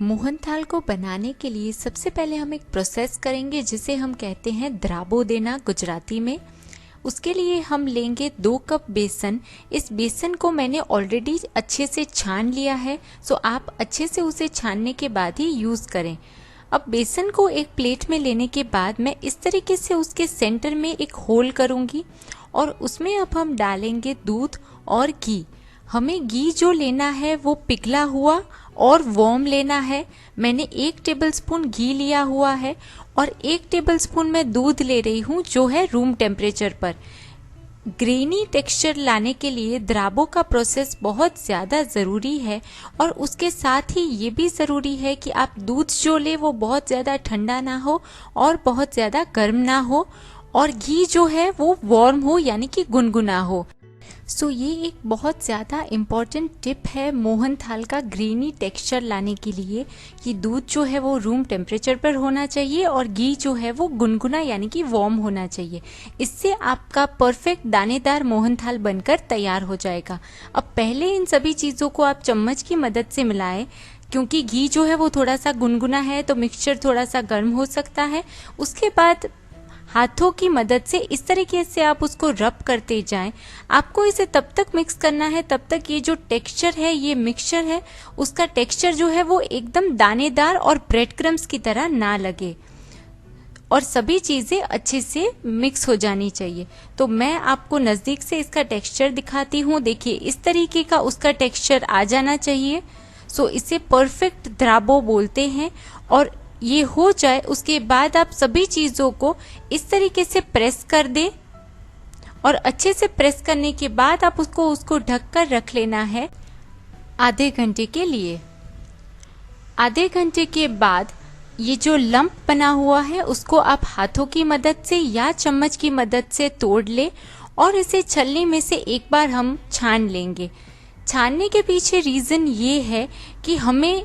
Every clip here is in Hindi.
मोहनथाल को बनाने के लिए सबसे पहले हम एक प्रोसेस करेंगे जिसे हम कहते हैं द्राबो देना गुजराती में। उसके लिए हम लेंगे 2 कप बेसन। इस बेसन को मैंने ऑलरेडी अच्छे से छान लिया है, सो आप अच्छे से उसे छानने के बाद ही यूज़ करें। अब बेसन को एक प्लेट में लेने के बाद मैं इस तरीके से उसके सेंटर में एक होल करूँगी और उसमें अब हम डालेंगे दूध और घी। हमें घी जो लेना है वो पिघला हुआ और वार्म लेना है। मैंने 1 टेबलस्पून घी लिया हुआ है और 1 टेबलस्पून मैं दूध ले रही हूँ जो है रूम टेम्परेचर पर। ग्रेनी टेक्सचर लाने के लिए द्राबो का प्रोसेस बहुत ज़्यादा ज़रूरी है और उसके साथ ही ये भी ज़रूरी है कि आप दूध जो ले वो बहुत ज़्यादा ठंडा ना हो और बहुत ज़्यादा गर्म ना हो, और घी जो है वो वार्म हो यानी कि गुनगुना हो। सो ये एक बहुत ज़्यादा इम्पॉर्टेंट टिप है मोहनथाल का ग्रेनी टेक्सचर लाने के लिए कि दूध जो है वो रूम टेम्परेचर पर होना चाहिए और घी जो है वो गुनगुना यानी कि वार्म होना चाहिए। इससे आपका परफेक्ट दानेदार मोहनथाल बनकर तैयार हो जाएगा। अब पहले इन सभी चीज़ों को आप चम्मच की मदद से मिलाएं, क्योंकि घी जो है वो थोड़ा सा गुनगुना है तो मिक्सचर थोड़ा सा गर्म हो सकता है। उसके बाद हाथों की मदद से इस तरीके से आप उसको रब करते जाएं। आपको इसे तब तक मिक्स करना है तब तक ये जो टेक्सचर है, ये मिक्सचर है, उसका टेक्सचर जो है वो एकदम दानेदार और ब्रेड क्रम्स की तरह ना लगे और सभी चीज़ें अच्छे से मिक्स हो जानी चाहिए। तो मैं आपको नज़दीक से इसका टेक्सचर दिखाती हूँ। देखिए इस तरीके का उसका टेक्सचर आ जाना चाहिए। सो इसे परफेक्ट द्राबो बोलते हैं। और ये हो जाए उसके बाद आप सभी चीज़ों को इस तरीके से प्रेस कर दें और अच्छे से प्रेस करने के बाद आप उसको ढककर रख लेना है आधे घंटे के लिए। आधे घंटे के बाद ये जो लंप बना हुआ है उसको आप हाथों की मदद से या चम्मच की मदद से तोड़ ले और इसे छलनी में से एक बार हम छान लेंगे। छानने के पीछे रीज़न ये है कि हमें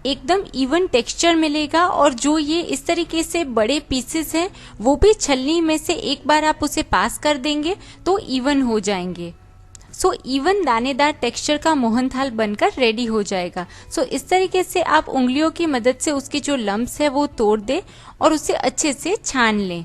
एकदम इवन टेक्सचर मिलेगा और जो ये इस तरीके से बड़े पीसेस हैं वो भी छलनी में से एक बार आप उसे पास कर देंगे तो इवन हो जाएंगे। सो इवन दानेदार टेक्सचर का मोहनथाल बनकर रेडी हो जाएगा। सो इस तरीके से आप उंगलियों की मदद से उसके जो लम्प्स है वो तोड़ दें और उसे अच्छे से छान लें।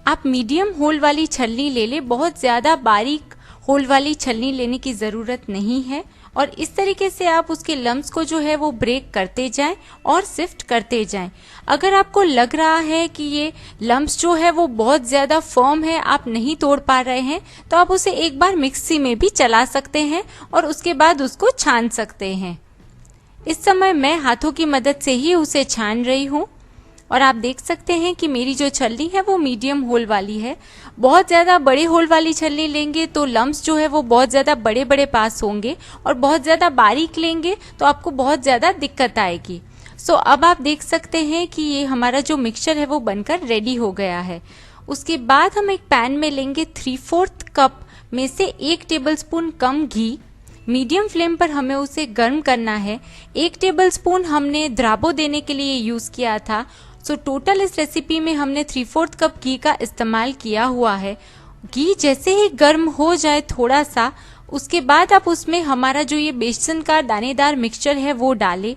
आप मीडियम होल वाली छलनी ले लें, बहुत ज़्यादा बारीक होल वाली छलनी लेने की ज़रूरत नहीं है। और इस तरीके से आप उसके लम्प्स को जो है वो ब्रेक करते जाएं और सिफ्ट करते जाएं। अगर आपको लग रहा है कि ये लम्प्स जो है वो बहुत ज़्यादा फर्म है, आप नहीं तोड़ पा रहे हैं, तो आप उसे एक बार मिक्सी में भी चला सकते हैं और उसके बाद उसको छान सकते हैं। इस समय मैं हाथों की मदद से ही उसे छान रही हूँ और आप देख सकते हैं कि मेरी जो छलनी है वो मीडियम होल वाली है। बहुत ज़्यादा बड़े होल वाली छलनी लेंगे तो लम्प्स जो है वो बहुत ज़्यादा बड़े बड़े पास होंगे और बहुत ज़्यादा बारीक लेंगे तो आपको बहुत ज़्यादा दिक्कत आएगी। सो अब आप देख सकते हैं कि ये हमारा जो मिक्सचर है वो बनकर रेडी हो गया है। उसके बाद हम एक पैन में लेंगे 3/4 कप में से 1 टेबलस्पून कम घी। मीडियम फ्लेम पर हमें उसे गर्म करना है। 1 टेबलस्पून हमने द्राबो देने के लिए यूज़ किया था। सो टोटल इस रेसिपी में हमने 3/4 कप घी का इस्तेमाल किया हुआ है। घी जैसे ही गर्म हो जाए थोड़ा सा, उसके बाद आप उसमें हमारा जो ये बेसन का दानेदार मिक्सचर है वो डालें।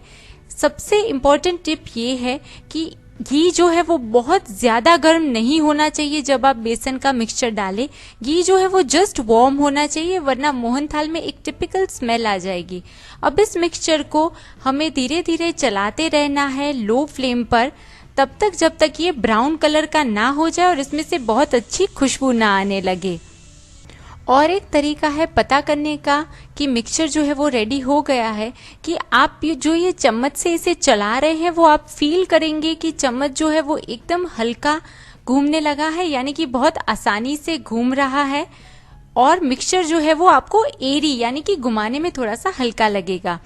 सबसे इम्पॉर्टेंट टिप ये है कि घी जो है वो बहुत ज़्यादा गर्म नहीं होना चाहिए जब आप बेसन का मिक्सचर डालें। घी जो है वो जस्ट वार्म होना चाहिए, वरना मोहनथाल में एक टिपिकल स्मेल आ जाएगी। अब इस मिक्सचर को हमें धीरे धीरे चलाते रहना है लो फ्लेम पर, तब तक जब तक ये ब्राउन कलर का ना हो जाए और इसमें से बहुत अच्छी खुशबू ना आने लगे। और एक तरीका है पता करने का कि मिक्सचर जो है वो रेडी हो गया है कि आप जो ये चम्मच से इसे चला रहे हैं वो आप फील करेंगे कि चम्मच जो है वो एकदम हल्का घूमने लगा है, यानी कि बहुत आसानी से घूम रहा है और मिक्सचर जो है वो आपको एरी यानी कि घुमाने में थोड़ा सा हल्का लगेगा।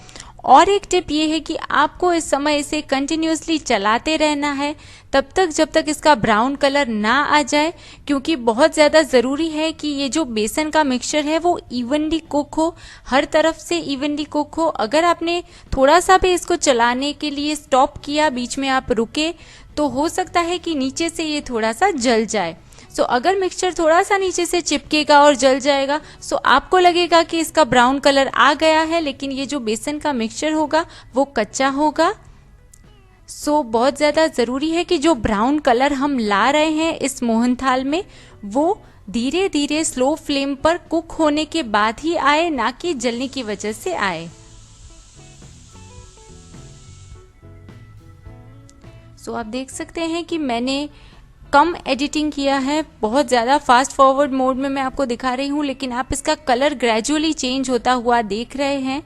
और एक टिप ये है कि आपको इस समय इसे कंटिन्यूसली चलाते रहना है तब तक जब तक इसका ब्राउन कलर ना आ जाए, क्योंकि बहुत ज़्यादा ज़रूरी है कि ये जो बेसन का मिक्सचर है वो इवनली कुक हो, हर तरफ से इवनली कुक हो। अगर आपने थोड़ा सा भी इसको चलाने के लिए स्टॉप किया, बीच में आप रुके, तो हो सकता है कि नीचे से ये थोड़ा सा जल जाए। सो अगर मिक्सचर थोड़ा सा नीचे से चिपकेगा और जल जाएगा सो आपको लगेगा कि इसका ब्राउन कलर आ गया है, लेकिन ये जो बेसन का मिक्सचर होगा वो कच्चा होगा। सो बहुत ज़्यादा ज़रूरी है कि जो ब्राउन कलर हम ला रहे हैं इस मोहनथाल में वो धीरे धीरे स्लो फ्लेम पर कुक होने के बाद ही आए, ना कि जलने की वजह से आए। सो आप देख सकते हैं कि मैंने कम एडिटिंग किया है, बहुत ज़्यादा फास्ट फॉरवर्ड मोड में मैं आपको दिखा रही हूँ, लेकिन आप इसका कलर ग्रेजुअली चेंज होता हुआ देख रहे हैं।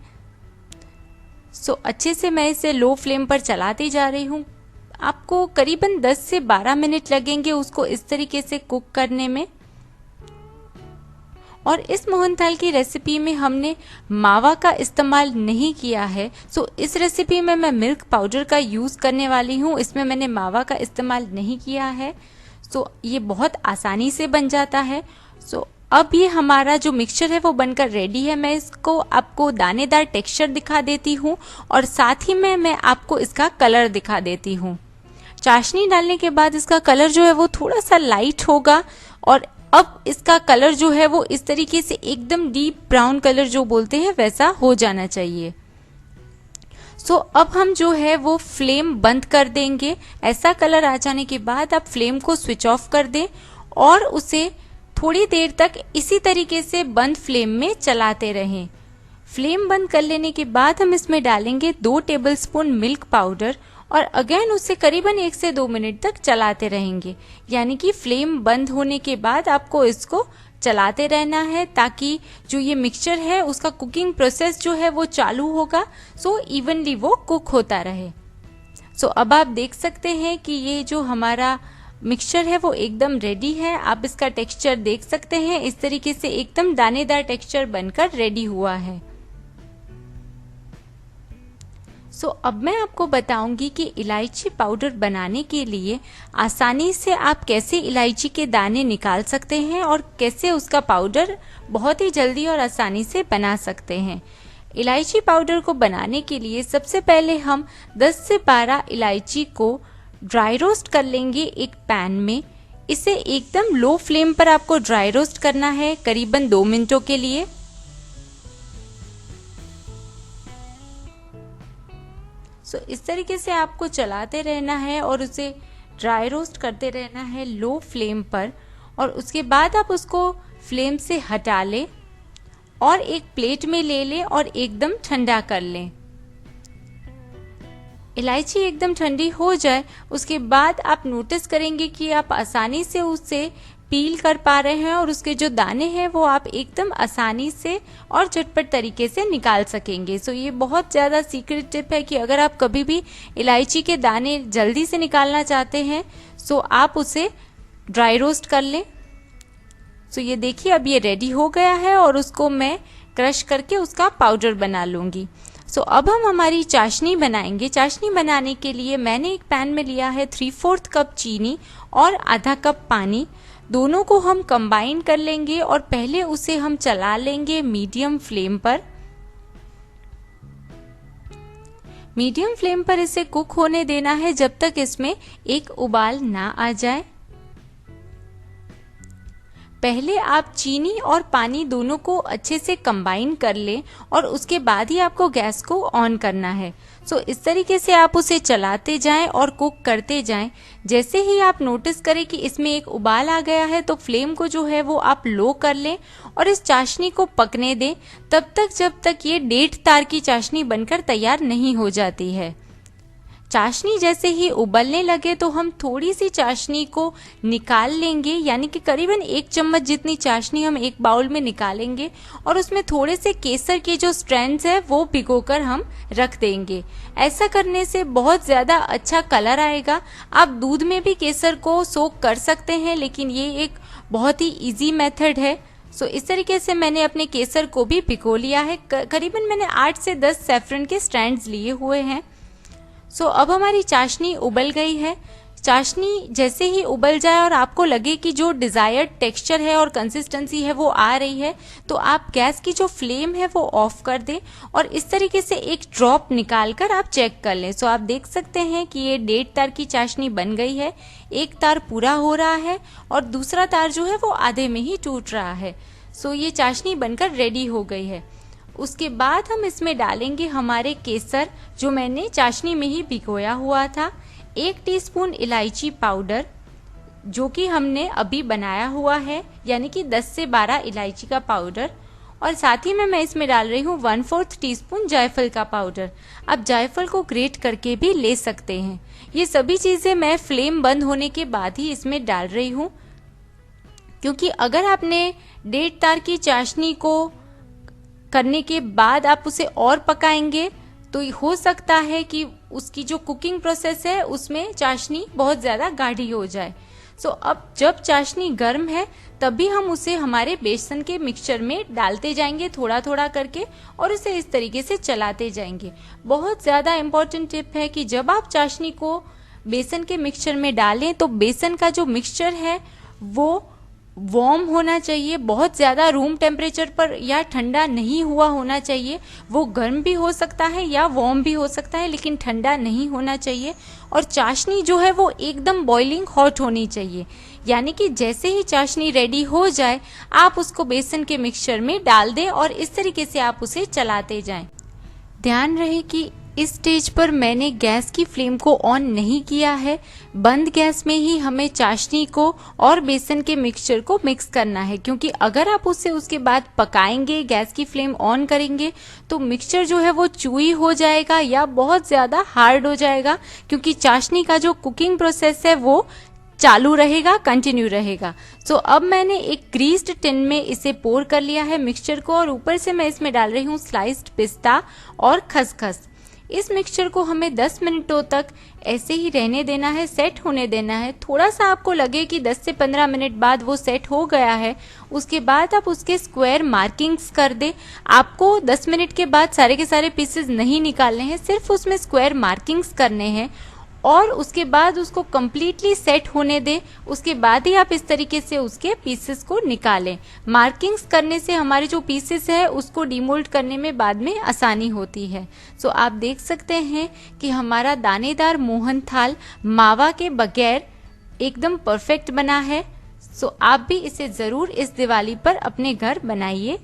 सो अच्छे से मैं इसे लो फ्लेम पर चलाती जा रही हूँ। आपको करीबन 10 से 12 मिनट लगेंगे उसको इस तरीके से कुक करने में। और इस मोहनथाल की रेसिपी में हमने मावा का इस्तेमाल नहीं किया है। सो इस रेसिपी में मैं मिल्क पाउडर का यूज़ करने वाली हूँ, इसमें मैंने मावा का इस्तेमाल नहीं किया है। सो ये बहुत आसानी से बन जाता है। सो अब ये हमारा जो मिक्सचर है वो बनकर रेडी है। मैं इसको आपको दानेदार टेक्सचर दिखा देती हूँ और साथ ही में मैं आपको इसका कलर दिखा देती हूँ। चाशनी डालने के बाद इसका कलर जो है वो थोड़ा सा लाइट होगा और अब इसका कलर जो है वो इस तरीके से एकदम डीप ब्राउन कलर जो बोलते हैं वैसा हो जाना चाहिए। सो अब हम जो है वो फ्लेम बंद कर देंगे। ऐसा कलर आ जाने के बाद आप फ्लेम को स्विच ऑफ कर दें और उसे थोड़ी देर तक इसी तरीके से बंद फ्लेम में चलाते रहें। फ्लेम बंद कर लेने के बाद हम इसमें डालेंगे 2 टेबलस्पून मिल्क पाउडर और अगेन उसे करीबन 1 से 2 मिनट तक चलाते रहेंगे। यानी कि फ्लेम बंद होने के बाद आपको इसको चलाते रहना है ताकि जो ये मिक्सचर है उसका कुकिंग प्रोसेस जो है वो चालू होगा, सो इवनली वो कुक होता रहे। सो अब आप देख सकते हैं कि ये जो हमारा मिक्सचर है वो एकदम रेडी है। आप इसका टेक्सचर देख सकते हैं, इस तरीके से एकदम दानेदार टेक्सचर बनकर रेडी हुआ है। सो अब मैं आपको बताऊंगी कि इलायची पाउडर बनाने के लिए आसानी से आप कैसे इलायची के दाने निकाल सकते हैं और कैसे उसका पाउडर बहुत ही जल्दी और आसानी से बना सकते हैं। इलायची पाउडर को बनाने के लिए सबसे पहले हम 10 से 12 इलायची को ड्राई रोस्ट कर लेंगे एक पैन में। इसे एकदम लो फ्लेम पर आपको ड्राई रोस्ट करना है करीबन 2 मिनटों के लिए। सो इस तरीके से आपको चलाते रहना है और उसे ड्राई रोस्ट करते रहना है लो फ्लेम पर। और उसके बाद आप उसको फ्लेम से हटा लें और एक प्लेट में ले लें और एकदम ठंडा कर लें। इलायची एकदम ठंडी हो जाए उसके बाद आप नोटिस करेंगे कि आप आसानी से उसे पील कर पा रहे हैं और उसके जो दाने हैं वो आप एकदम आसानी से और झटपट तरीके से निकाल सकेंगे। सो ये बहुत ज़्यादा सीक्रेट टिप है कि अगर आप कभी भी इलायची के दाने जल्दी से निकालना चाहते हैं सो आप उसे ड्राई रोस्ट कर लें। सो ये देखिए अब ये रेडी हो गया है और उसको मैं क्रश करके उसका पाउडर बना लूँगी। सो अब हम हमारी चाशनी बनाएंगे। चाशनी बनाने के लिए मैंने एक पैन में लिया है 3/4 कप चीनी और आधा कप पानी। दोनों को हम कंबाइन कर लेंगे और पहले उसे हम चला लेंगे मीडियम फ्लेम पर। मीडियम फ्लेम पर इसे कुक होने देना है जब तक इसमें एक उबाल ना आ जाए। पहले आप चीनी और पानी दोनों को अच्छे से कंबाइन कर लें और उसके बाद ही आपको गैस को ऑन करना है। सो इस तरीके से आप उसे चलाते जाएं और कुक करते जाएं। जैसे ही आप नोटिस करें कि इसमें एक उबाल आ गया है तो फ्लेम को जो है वो आप लो कर लें और इस चाशनी को पकने दें तब तक जब तक ये 1.5 तार की चाशनी बनकर तैयार नहीं हो जाती है। चाशनी जैसे ही उबलने लगे तो हम थोड़ी सी चाशनी को निकाल लेंगे, यानी कि करीबन 1 चम्मच जितनी चाशनी हम एक बाउल में निकालेंगे और उसमें थोड़े से केसर के जो स्ट्रैंड्स है वो भिगोकर हम रख देंगे। ऐसा करने से बहुत ज़्यादा अच्छा कलर आएगा। आप दूध में भी केसर को सोक कर सकते हैं, लेकिन ये एक बहुत ही ईजी मेथड है। सो इस तरीके से मैंने अपने केसर को भी भिगो लिया है। करीबन मैंने 8 से 10 सैफरन के स्ट्रैंड्स लिए हुए हैं। सो अब हमारी चाशनी उबल गई है। चाशनी जैसे ही उबल जाए और आपको लगे कि जो डिज़ायर्ड टेक्सचर है और कंसिस्टेंसी है वो आ रही है तो आप गैस की जो फ्लेम है वो ऑफ कर दें और इस तरीके से एक ड्रॉप निकाल कर आप चेक कर लें। सो आप देख सकते हैं कि ये 1.5 तार की चाशनी बन गई है। एक तार पूरा हो रहा है और दूसरा तार जो है वो आधे में ही टूट रहा है। सो ये चाशनी बनकर रेडी हो गई है। उसके बाद हम इसमें डालेंगे हमारे केसर जो मैंने चाशनी में ही भिगोया हुआ था, 1 टीस्पून इलायची पाउडर जो कि हमने अभी बनाया हुआ है, यानी कि 10 से 12 इलायची का पाउडर, और साथ ही में मैं इसमें डाल रही हूँ 1/4 टीस्पून जायफल का पाउडर। आप जायफल को ग्रेट करके भी ले सकते हैं। ये सभी चीज़ें मैं फ्लेम बंद होने के बाद ही इसमें डाल रही हूँ, क्योंकि अगर आपने 1.5 तार की चाशनी को करने के बाद आप उसे और पकाएंगे तो हो सकता है कि उसकी जो कुकिंग प्रोसेस है उसमें चाशनी बहुत ज़्यादा गाढ़ी हो जाए। सो अब जब चाशनी गर्म है तभी हम उसे हमारे बेसन के मिक्सचर में डालते जाएंगे थोड़ा थोड़ा करके, और उसे इस तरीके से चलाते जाएंगे। बहुत ज़्यादा इम्पोर्टेंट टिप है कि जब आप चाशनी को बेसन के मिक्सचर में डालें तो बेसन का जो मिक्सचर है वो वार्म होना चाहिए, बहुत ज़्यादा रूम टेम्परेचर पर या ठंडा नहीं हुआ होना चाहिए। वो गर्म भी हो सकता है या वार्म भी हो सकता है, लेकिन ठंडा नहीं होना चाहिए। और चाशनी जो है वो एकदम बॉइलिंग हॉट होनी चाहिए, यानी कि जैसे ही चाशनी रेडी हो जाए आप उसको बेसन के मिक्सचर में डाल दें और इस तरीके से आप उसे चलाते जाएं। ध्यान रहे कि इस स्टेज पर मैंने गैस की फ्लेम को ऑन नहीं किया है, बंद गैस में ही हमें चाशनी को और बेसन के मिक्सचर को मिक्स करना है, क्योंकि अगर आप उसे उसके बाद पकाएंगे, गैस की फ्लेम ऑन करेंगे तो मिक्सचर जो है वो चूई हो जाएगा या बहुत ज़्यादा हार्ड हो जाएगा, क्योंकि चाशनी का जो कुकिंग प्रोसेस है वो चालू रहेगा, कंटिन्यू रहेगा। सो अब मैंने एक ग्रीस्ड टिन में इसे पोर कर लिया है मिक्सचर को, और ऊपर से मैं इसमें डाल रही हूँ स्लाइस्ड पिस्ता और खसखस। इस मिक्सचर को हमें 10 मिनटों तक ऐसे ही रहने देना है, सेट होने देना है। थोड़ा सा आपको लगे कि 10 से 15 मिनट बाद वो सेट हो गया है, उसके बाद आप उसके स्क्वायर मार्किंग्स कर दें। आपको 10 मिनट के बाद सारे के सारे पीसेस नहीं निकालने हैं, सिर्फ उसमें स्क्वायर मार्किंग्स करने हैं और उसके बाद उसको कम्प्लीटली सेट होने दें। उसके बाद ही आप इस तरीके से उसके पीसेस को निकालें। मार्किंग्स करने से हमारे जो पीसेस है उसको डिमोल्ड करने में बाद में आसानी होती है। सो आप देख सकते हैं कि हमारा दानेदार मोहन थाल मावा के बगैर एकदम परफेक्ट बना है। सो आप भी इसे ज़रूर इस दिवाली पर अपने घर बनाइए।